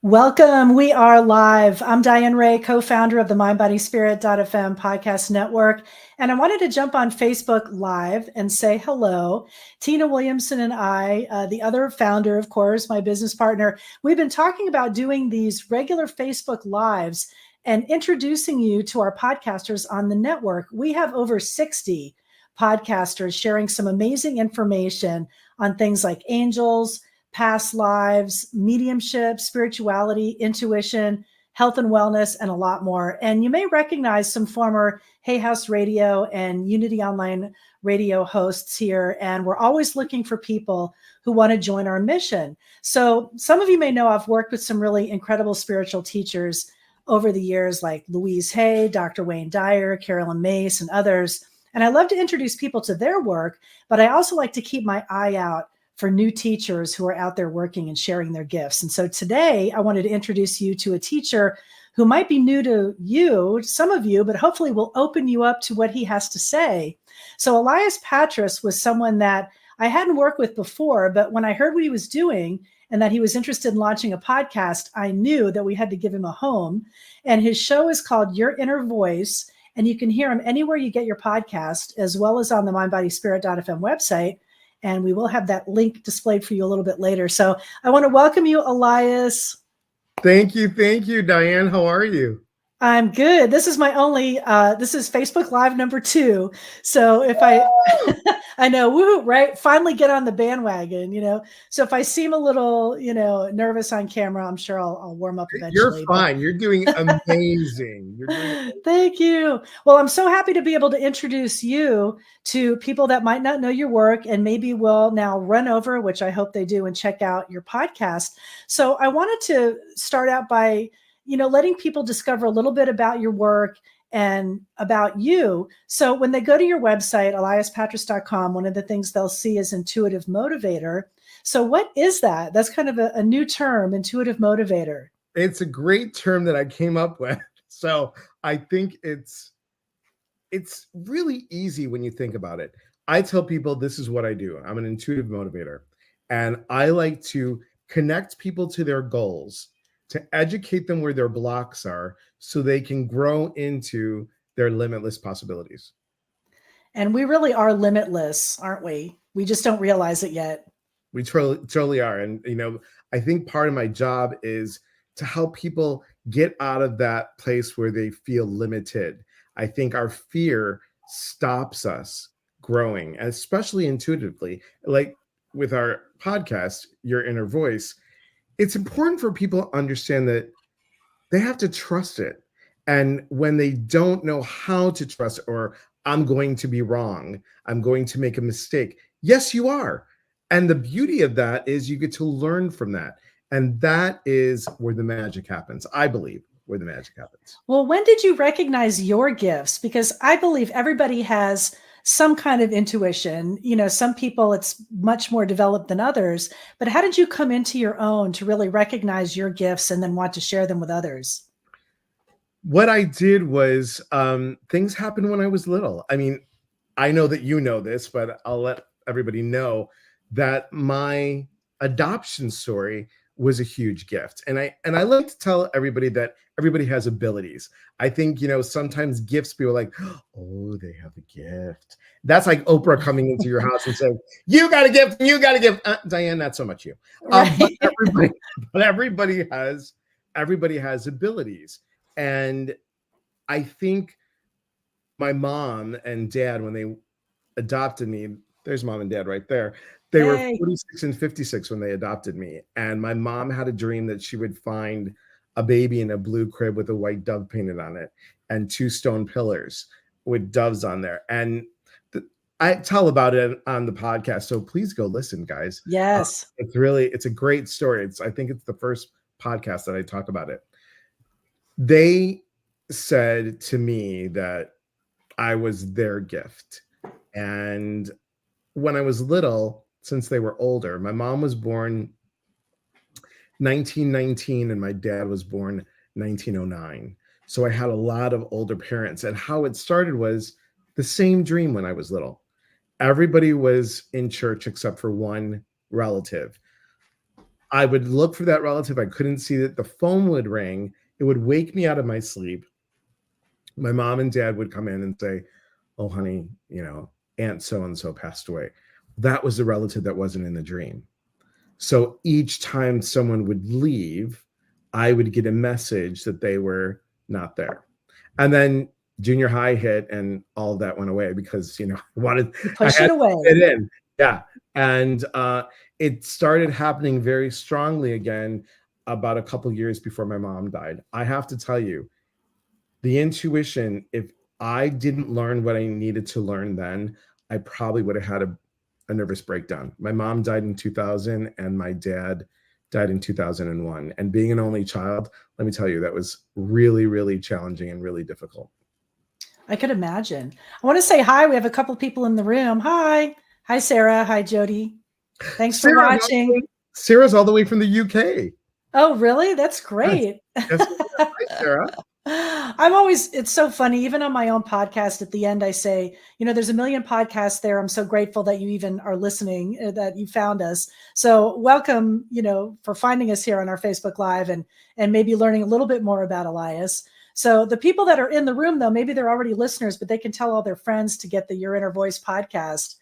Welcome. We are live. I'm Diane Ray, co-founder of the MindBodySpirit.fm podcast network. And I wanted to jump on Facebook Live and say hello. Tina Williamson and I, the other founder, of course, my business partner, we've been talking about doing these regular Facebook Lives and introducing you to our podcasters on the network. We have over 60 podcasters sharing some amazing information on things like angels, past lives, mediumship, spirituality, intuition, health and wellness, and a lot more. And you may recognize some former Hay House Radio and Unity Online Radio hosts here. And we're always looking for people who want to join our mission. So some of you may know I've worked with some really incredible spiritual teachers over the years, like Louise Hay, Dr. Wayne Dyer, Carolyn Mace, and others. And I love to introduce people to their work, but I also like to keep my eye out for new teachers who are out there working and sharing their gifts. And so today I wanted to introduce you to a teacher who might be new to you, some of you, but hopefully will open you up to what he has to say. So Elias Patras was someone that I hadn't worked with before, but when I heard what he was doing and that he was interested in launching a podcast, I knew that we had to give him a home. And his show is called Your Inner Voice, and you can hear him anywhere you get your podcast, as well as on the MindBodySpirit.fm website. And we will have that link displayed for you a little bit later. So I want to welcome you, Elias. Thank you, Diane. How are you? I'm good. This is my only, this is Facebook Live number 2. So if I know, woo, right? Finally get on the bandwagon, So if I seem a little, nervous on camera, I'm sure I'll warm up eventually. You're fine. You're doing amazing. Thank you. Well, I'm so happy to be able to introduce you to people that might not know your work and maybe will now run over, which I hope they do, and check out your podcast. So I wanted to start out by letting people discover a little bit about your work and about you. So when they go to your website, eliaspatras.com, one of the things they'll see is intuitive motivator. So what is that? That's kind of a new term, intuitive motivator. It's a great term that I came up with. So I think it's really easy when you think about it. I tell people this is what I do. I'm an intuitive motivator, and I like to connect people to their goals, to educate them where their blocks are so they can grow into their limitless possibilities. And we really are limitless, aren't we? We just don't realize it yet. We totally are. And, I think part of my job is to help people get out of that place where they feel limited. I think our fear stops us growing, especially intuitively. Like with our podcast, Your Inner Voice, it's important for people to understand that they have to trust it. And when they don't know how to trust, or I'm going to be wrong, I'm going to make a mistake. Yes, you are. And the beauty of that is you get to learn from that. And that is where the magic happens. I believe where the magic happens. Well, when did you recognize your gifts? Because I believe everybody has some kind of intuition. Some people it's much more developed than others, but how did you come into your own to really recognize your gifts and then want to share them with others? What I did was things happened when I was little. I mean, I know that you know this, but I'll let everybody know that my adoption story was a huge gift. And I like to tell everybody that everybody has abilities. I think, sometimes gifts, people are like, oh, they have a gift. That's like Oprah coming into your house and saying, you got a gift, and you got a gift. Diane, not so much you. Right. But everybody has abilities. And I think my mom and dad, when they adopted me, there's mom and dad right there. They were 46 and 56 when they adopted me. And my mom had a dream that she would find a baby in a blue crib with a white dove painted on it and 2 stone pillars with doves on there. And I tell about it on the podcast. So please go listen, guys. Yes. It's a great story. I think it's the first podcast that I talk about it. They said to me that I was their gift. And when I was little, since they were older, my mom was born 1919 and my dad was born 1909. So I had a lot of older parents. And how it started was the same dream when I was little. Everybody was in church except for one relative. I would look for that relative. I couldn't see that. The phone would ring. It would wake me out of my sleep. My mom and dad would come in and say, "Oh, honey, Aunt so-and-so passed away." That was the relative that wasn't in the dream. So each time someone would leave, I would get a message that they were not there. And then junior high hit and all of that went away because, You I push had it to away. fit in. Yeah. And it started happening very strongly again about a couple years before my mom died. I have to tell you, the intuition, if I didn't learn what I needed to learn then, I probably would have had a nervous breakdown. My mom died in 2000 and my dad died in 2001. And being an only child, let me tell you, that was really, really challenging and really difficult. I could imagine. I want to say hi. We have a couple of people in the room. Hi. Hi, Sarah. Hi, Jody. Thanks for watching. Sarah's all the way from the UK. Oh, really? That's great. Yes. Hi, Sarah. It's so funny. Even on my own podcast, at the end, I say, there's a million podcasts there. I'm so grateful that you even are listening, that you found us. So welcome, for finding us here on our Facebook Live and maybe learning a little bit more about Elias. So the people that are in the room, though, maybe they're already listeners, but they can tell all their friends to get the Your Inner Voice podcast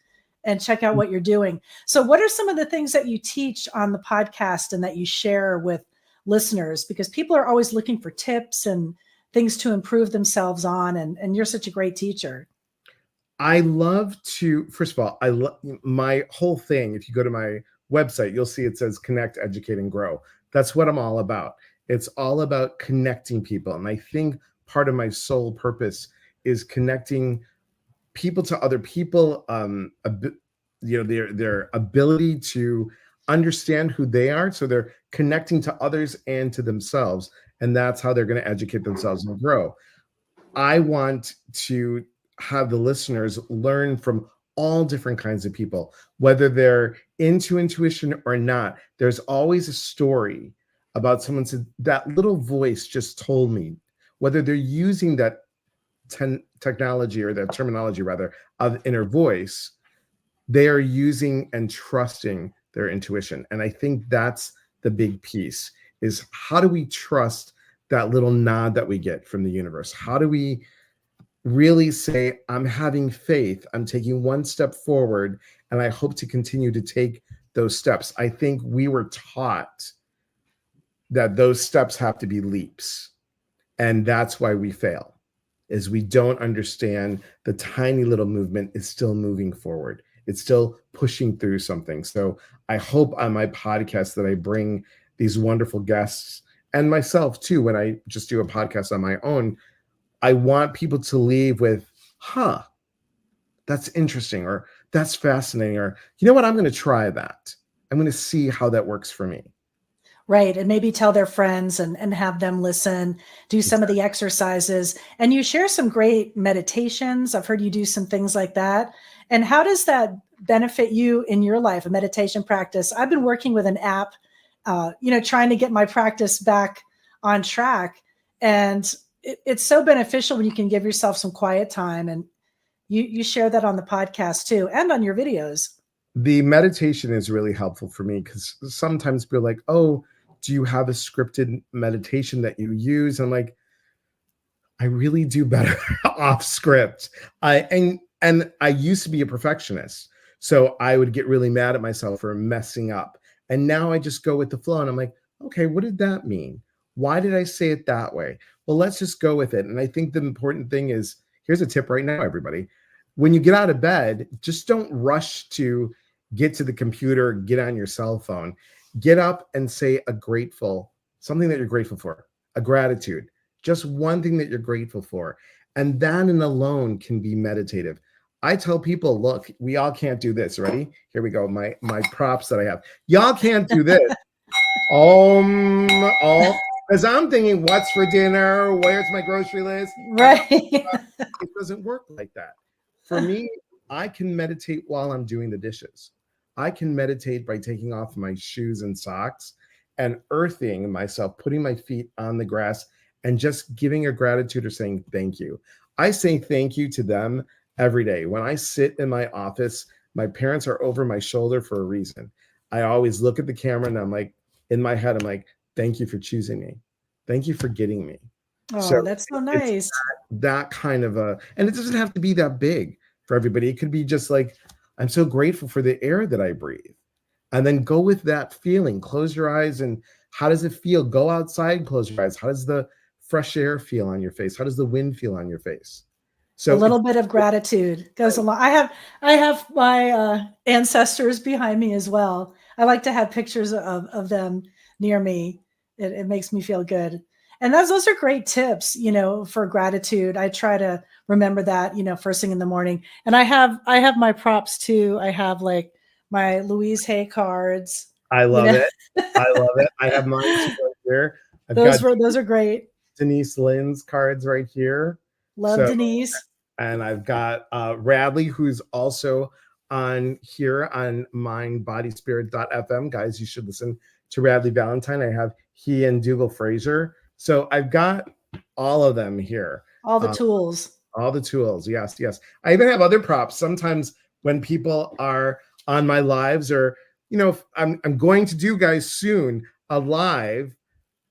and check out what you're doing. So what are some of the things that you teach on the podcast and that you share with listeners? Because people are always looking for tips and things to improve themselves on. And you're such a great teacher. I love to, first of all, I love my whole thing. If you go to my website, you'll see it says connect, educate, and grow. That's what I'm all about. It's all about connecting people. And I think part of my sole purpose is connecting people to other people, their ability to understand who they are. So they're connecting to others and to themselves. And that's how they're going to educate themselves and grow. I want to have the listeners learn from all different kinds of people, whether they're into intuition or not. There's always a story about someone said, that little voice just told me, whether they're using that technology or that terminology rather of inner voice, they are using and trusting their intuition. And I think that's the big piece, is how do we trust that little nod that we get from the universe? How do we really say, I'm having faith, I'm taking one step forward, and I hope to continue to take those steps? I think we were taught that those steps have to be leaps. And that's why we fail, is we don't understand the tiny little movement is still moving forward. It's still pushing through something. So I hope on my podcast that I bring these wonderful guests, and myself too, when I just do a podcast on my own, I want people to leave with, that's interesting, or that's fascinating, or, you know what, I'm going to try that. I'm going to see how that works for me. Right. And maybe tell their friends and have them listen, do some of the exercises. And you share some great meditations. I've heard you do some things like that. And how does that benefit you in your life, a meditation practice? I've been working with an app, trying to get my practice back on track. And it's so beneficial when you can give yourself some quiet time. And you share that on the podcast too, and on your videos. The meditation is really helpful for me because sometimes people are like, oh, do you have a scripted meditation that you use? I'm like, I really do better off script. And I used to be a perfectionist. So I would get really mad at myself for messing up. And now I just go with the flow and I'm like, okay, what did that mean? Why did I say it that way? Well, let's just go with it. And I think the important thing is, here's a tip right now, everybody. When you get out of bed, just don't rush to get to the computer, get on your cell phone. Get up and say something that you're grateful for, a gratitude, just one thing that you're grateful for. And that in alone can be meditative. I tell people, look, we all can't do this. Ready? Here we go. My props that I have. Y'all can't do this. Because I'm thinking, what's for dinner? Where's my grocery list? Right. It doesn't work like that. For me, I can meditate while I'm doing the dishes. I can meditate by taking off my shoes and socks and earthing myself, putting my feet on the grass and just giving a gratitude or saying thank you. I say thank you to them every day. When I sit in my office, my parents are over my shoulder for a reason. I always look at the camera and I'm like, in my head, I'm like, thank you for choosing me. Thank you for getting me. So Oh, that's so it's nice. that kind of and it doesn't have to be that big for everybody. It could be just like, I'm so grateful for the air that I breathe. And then go with that feeling. Close your eyes and how does it feel? Go outside, close your eyes. How does the fresh air feel on your face? How does the wind feel on your face? A So little bit of gratitude goes a lot. I have my ancestors behind me as well. I like to have pictures of them near me. It makes me feel good. And those are great tips, for gratitude. I try to remember that, first thing in the morning. And I have my props too. I have like my Louise Hay cards, I you love know. it. I love it. I have mine too right here. I've got Those are great. Denise Lynn's cards right here. Love So, Denise. and I've got Radley, who's also on here on mindbodyspirit.fm. Guys, you should listen to Radley Valentine. I have he and Dougal Fraser. So I've got all of them here. All the tools. All the tools. Yes, yes. I even have other props. Sometimes when people are on my lives, or I'm going to do, guys, soon a live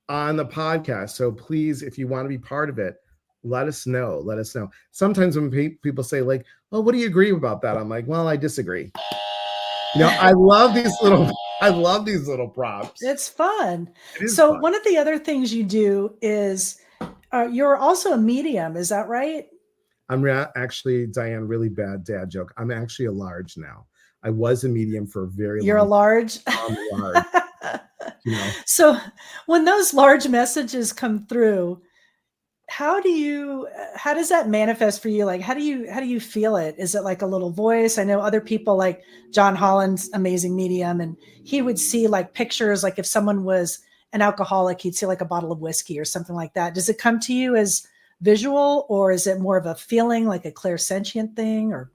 on the podcast. So please, if you want to be part of it, let us know. Let us know. Sometimes when people say like, "Oh, what do you agree about that?" I'm like, "Well, I disagree." I love these little props. It's fun. It is So fun. one of the other things you do is you're also a medium. Is that right? I'm actually, Diane, really bad dad joke. I'm actually a large now. I was a medium for a very You're a long large. time. I'm large. So when those large messages come through, how does that manifest for you? Like, how do you feel it? Is it like a little voice? I know other people like John Holland's amazing medium, and he would see like pictures, like if someone was an alcoholic, he'd see like a bottle of whiskey or something like that. Does it come to you as visual, or is it more of a feeling, like a clairsentient thing? Or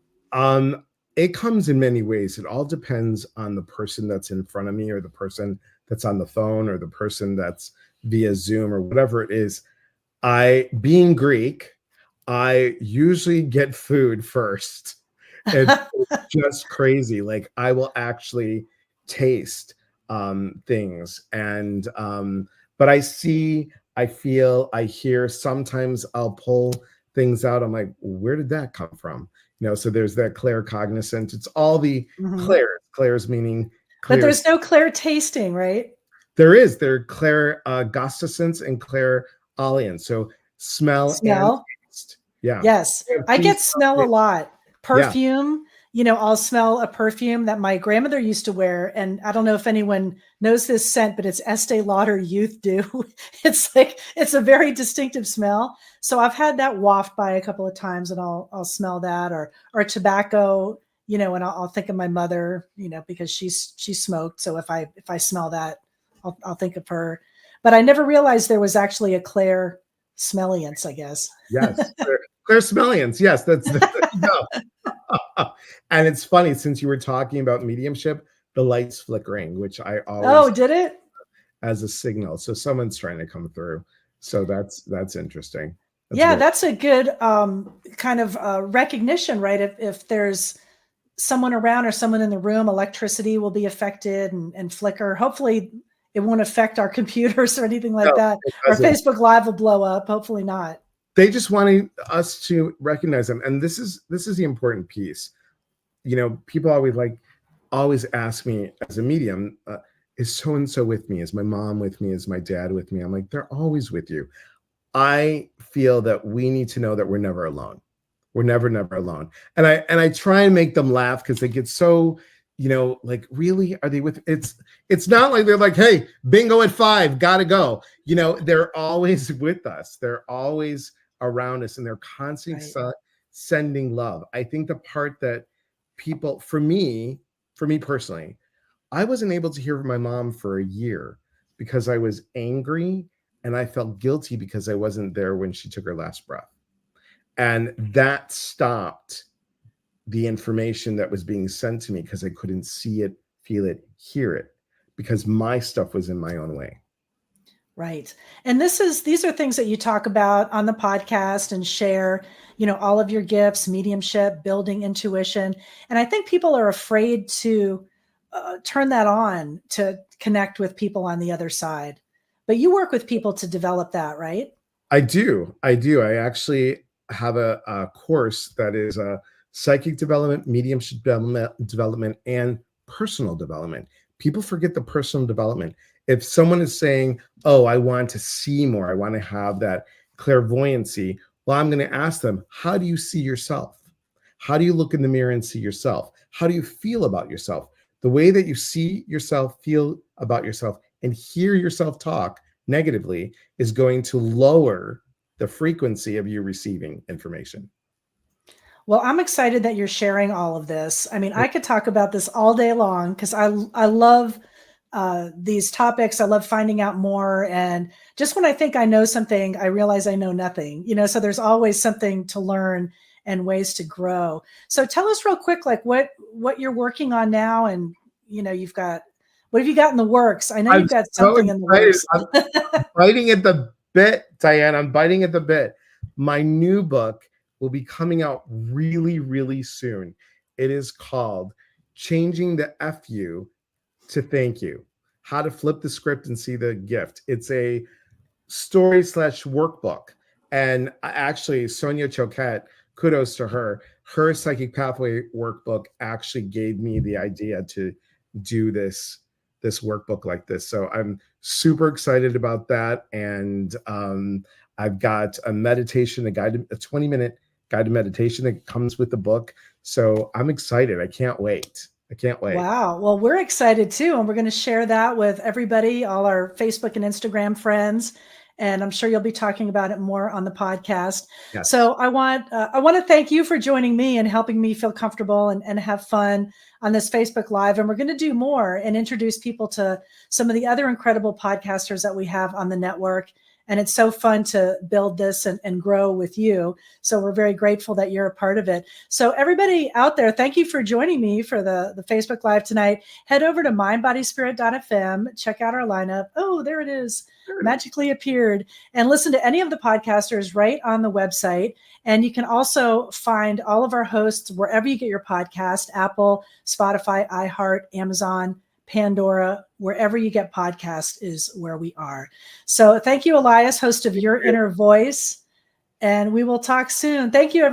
it comes in many ways. It all depends on the person that's in front of me, or the person that's on the phone, or the person that's via Zoom, or whatever it is. Being Greek, I usually get food first. It's just crazy. Like I will actually taste things, and but I see, I feel, I hear. Sometimes I'll pull things out. I'm like, where did that come from? So there's that claircognizant. It's all the Mhm. clairs meaning But clear. there's no clear tasting, right? There are clair gustacents and clair alliance. So smell and Smell. taste. Yeah. Yes, We have I two get smell smell a taste. lot. Yeah. Perfume, I'll smell a perfume that my grandmother used to wear, and I don't know if anyone knows this scent, but it's Estee Lauder Youth Dew. It's a very distinctive smell. So I've had that waft by a couple of times, and I'll smell that, or tobacco, and I'll think of my mother, because she smoked. So if I smell that, I'll think of her. But I never realized there was actually a Claire smelliance, I guess. Yes. Clairsmellians. Yes, that's no. And it's funny, since you were talking about mediumship, the light's flickering, which I Oh, always did it? as a signal. So someone's trying to come through. So that's interesting. That's Yeah, very that's a good kind of recognition, right? If there's someone around or someone in the room, electricity will be affected and flicker. Hopefully, it won't affect our computers or anything like no, that. it Our doesn't. Facebook Live will blow up. Hopefully not. They just wanted us to recognize them. And this is the important piece. People always ask me as a medium, is so and so with me? Is my mom with me? Is my dad with me? I'm like, they're always with you. I feel that we need to know that we're never alone. We're never alone. And I try and make them laugh, because they get so, like, really, are they with? It's not like they're like, hey, bingo at 5, gotta go. They're always with us. They're always around us, and they're constantly Right. sending love. I think the part that people, for me personally, I wasn't able to hear from my mom for a year because I was angry, and I felt guilty because I wasn't there when she took her last breath. And that stopped the information that was being sent to me, because I couldn't see it, feel it, hear it, because my stuff was in my own way. Right. And these are things that you talk about on the podcast and share, all of your gifts, mediumship, building intuition. And I think people are afraid to turn that on to connect with people on the other side. But you work with people to develop that, right? I do. I actually have a course that is a psychic development, mediumship development, and personal development. People forget the personal development. If someone is saying, oh, I want to see more, I want to have that clairvoyancy, well, I'm going to ask them, how do you see yourself? How do you look in the mirror and see yourself? How do you feel about yourself? The way that you see yourself, feel about yourself, and hear yourself talk negatively is going to lower the frequency of you receiving information. Well, I'm excited that you're sharing all of this. I mean, I could talk about this all day long because I love these topics. I love finding out more. And just when I think I know something, I realize I know nothing, so there's always something to learn and ways to grow. So tell us real quick, like what you're working on now. And, what have you got in the works? I know you've got something in the works. I'm biting at the bit, Diane. I'm biting at the bit. My new book will be coming out really, really soon. It is called Changing the FU to Thank You, How to Flip the Script and See the Gift. It's a story/workbook. And actually, Sonia Choquette, kudos to her, her Psychic Pathway workbook actually gave me the idea to do this workbook like this. So I'm super excited about that. And I've got a meditation, a 20-minute guided meditation that comes with the book. So I'm excited. I can't wait. Wow. Well, we're excited too. And we're going to share that with everybody, all our Facebook and Instagram friends. And I'm sure you'll be talking about it more on the podcast. Yes. So I want to thank you for joining me and helping me feel comfortable and have fun on this Facebook Live. And we're going to do more and introduce people to some of the other incredible podcasters that we have on the network. And it's so fun to build this and grow with you. So we're very grateful that you're a part of it. So everybody out there, thank you for joining me for the Facebook Live tonight. Head over to mindbodyspirit.fm. Check out our lineup. Oh, there it is. Magically appeared. And listen to any of the podcasters right on the website. And you can also find all of our hosts wherever you get your podcast: Apple, Spotify, iHeart, Amazon, Pandora, wherever you get podcasts is where we are. So thank you, Elias, host of Your Inner Voice. And we will talk soon. Thank you, everyone.